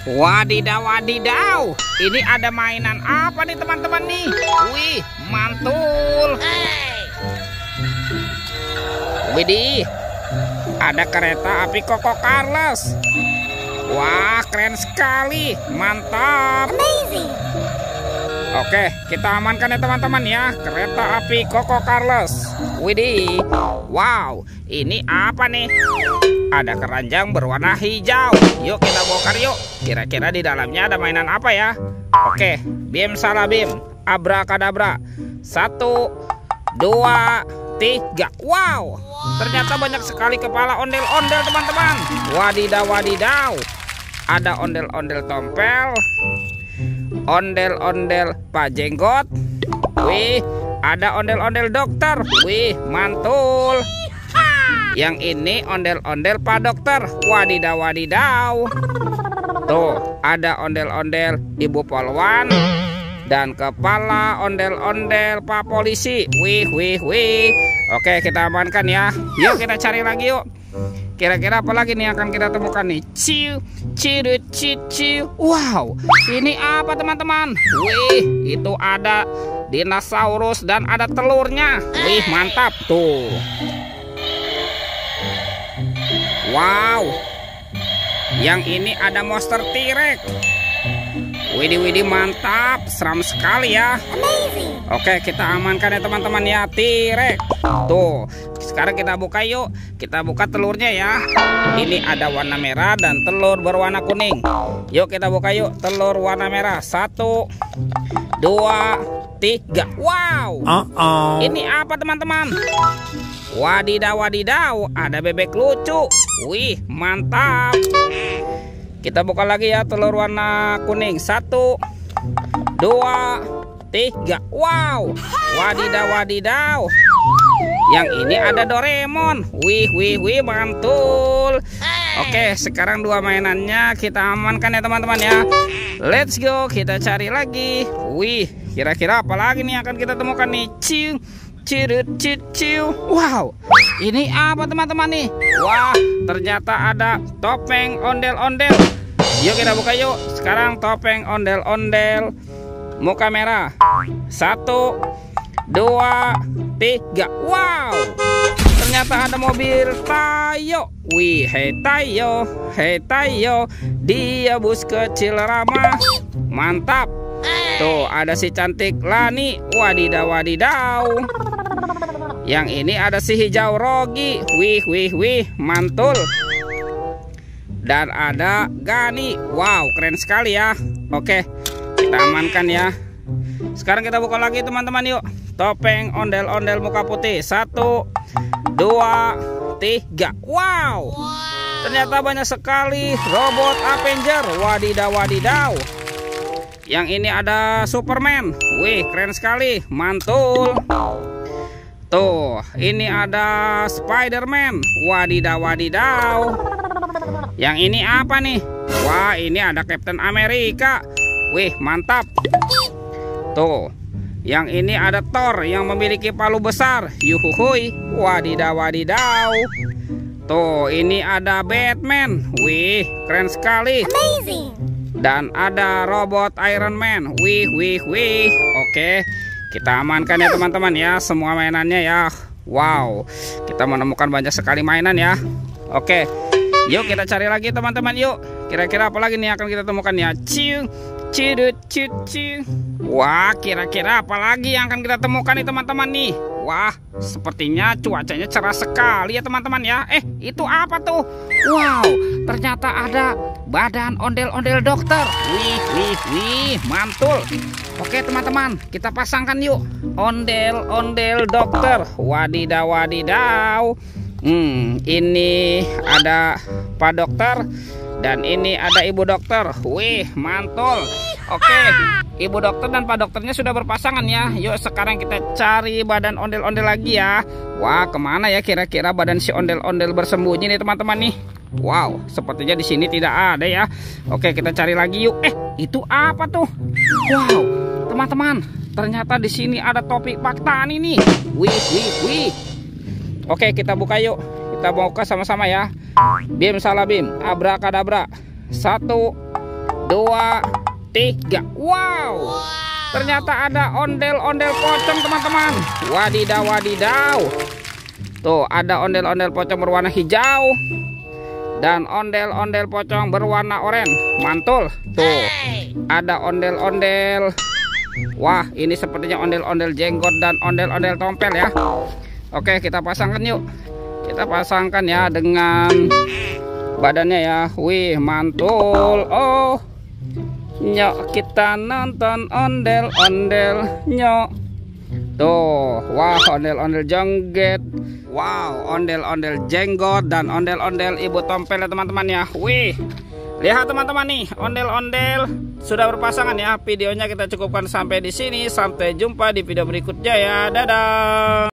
Wadidaw, wadidaw. Ini ada mainan apa nih teman-teman nih? Wih, mantul. Widih, ada kereta api Koko Charles. Wah, keren sekali. Mantap. Amazing. Oke, kita amankan ya teman-teman ya. Kereta api Koko Charles. Widih. Wow, ini apa nih? Ada keranjang berwarna hijau. Yuk kita bongkar yuk. Kira-kira di dalamnya ada mainan apa ya? Oke, bim salah bim. Abrakadabra. 1, 2, 3. Wow, ternyata banyak sekali kepala ondel-ondel teman-teman. Wadidaw, wadidaw. Ada ondel-ondel tompel, ondel-ondel Pak Jenggot. Wih, ada ondel-ondel dokter. Wih, mantul. Yang ini ondel-ondel Pak Dokter. Wadidaw, wadidaw. Tuh, ada ondel-ondel Ibu Polwan dan kepala ondel-ondel Pak Polisi. Wih, wih, wih. Oke, kita amankan ya. Yuk kita cari lagi yuk. Kira-kira apa lagi nih akan kita temukan nih? Ciu, ciu, ciu, ciu. Wow, ini apa teman-teman? Wih, itu ada dinosaurus dan ada telurnya. Wih, mantap tuh. Wow, yang ini ada monster T-Rex. Widih, widih, mantap, seram sekali ya. Amazing. Oke, kita amankan ya teman-teman ya, T-Rex. Tuh, sekarang kita buka yuk. Kita buka telurnya ya. Ini ada warna merah dan telur berwarna kuning. Yuk kita buka yuk, telur warna merah. 1, 2, 3. Wow, ini apa teman-teman? Wadidaw, wadidaw, ada bebek lucu. Wih, mantap. Kita buka lagi ya, telur warna kuning. 1, 2, 3. Wow, wadidaw, wadidaw. Yang ini ada Doraemon. Wih, wih, wih, mantul. Oke, sekarang dua mainannya kita amankan ya teman-teman ya. Let's go, kita cari lagi. Wih, kira-kira apa lagi nih akan kita temukan nih? Ciu, ciu, ciu, ciu. Wow, ini apa teman-teman nih? Wah, ternyata ada topeng ondel-ondel. Yuk kita buka yuk. Sekarang topeng ondel-ondel muka merah. 1, 2, 3. Wow, ternyata ada mobil Tayo. Wih, hei Tayo, hei Tayo, dia bus kecil ramah. Mantap. Tuh, ada si cantik Lani. Wadidaw, wadidaw. Yang ini ada si hijau Rogi. Wih, wih, wih, mantul. Dan ada Gani. Wow, keren sekali ya. Oke, kita amankan ya. Sekarang kita buka lagi teman-teman yuk. Topeng ondel-ondel muka putih. 1, 2, 3. Wow, ternyata banyak sekali robot Avenger. Wadidaw, wadidaw. Yang ini ada Superman. Wih, keren sekali, mantul. Tuh, ini ada Spider-Man. Wadidaw, wadidaw. Yang ini apa nih? Wah, ini ada Captain America. Wih, mantap. Tuh, yang ini ada Thor yang memiliki palu besar. Yuhuhui. Wadidaw, wadidaw. Tuh, ini ada Batman. Wih, keren sekali. Amazing. Dan ada robot Iron Man. Wih, wih, wih. Oke, kita amankan ya teman-teman ya, semua mainannya ya. Wow, kita menemukan banyak sekali mainan ya. Oke, yuk kita cari lagi teman-teman yuk. Kira-kira apa lagi nih akan kita temukan ya? Ciu, ciu, ciu, ciu. Wah, kira-kira apa lagi yang akan kita temukan nih teman-teman nih? Wah, sepertinya cuacanya cerah sekali ya teman-teman ya. Itu apa tuh? Wow, ternyata ada badan ondel-ondel dokter. Wih, wih, wih, mantul. Oke teman-teman, kita pasangkan yuk. Ondel-ondel dokter. Wadidaw, wadidaw. Ini ada Pak Dokter dan ini ada Ibu Dokter. Wih, mantul. Oke, Ibu Dokter dan Pak Dokternya sudah berpasangan ya. Yuk sekarang kita cari badan ondel-ondel lagi ya. Wah, kemana ya kira-kira badan si ondel-ondel bersembunyi nih teman-teman nih? Wow, sepertinya di sini tidak ada ya. Oke, kita cari lagi yuk. Itu apa tuh? Wow, teman-teman, ternyata di sini ada topi Pak Tani nih. Wih, wih, wih. Oke, kita buka yuk. Kita buka sama-sama ya. Bim salah bim, abrakadabra. 1, 2, 3. Wow, ternyata ada ondel-ondel pocong teman-teman. Wadidaw, wadidaw. Tuh, ada ondel-ondel pocong berwarna hijau dan ondel-ondel pocong berwarna oranye. Mantul. Tuh, ada ondel-ondel. Wah, ini sepertinya ondel-ondel jenggot dan ondel-ondel tompel ya. Oke, kita pasangkan yuk. Kita pasangkan ya dengan badannya ya. Wih, mantul. Oh, nyok, kita nonton ondel-ondel nyok. Tuh, wah, ondel-ondel jenggot. Wow, ondel-ondel jenggot dan ondel-ondel ibu tompel ya teman-teman ya. Wih, lihat teman-teman nih, ondel-ondel sudah berpasangan ya. Videonya kita cukupkan sampai di sini. Sampai jumpa di video berikutnya ya. Dadah.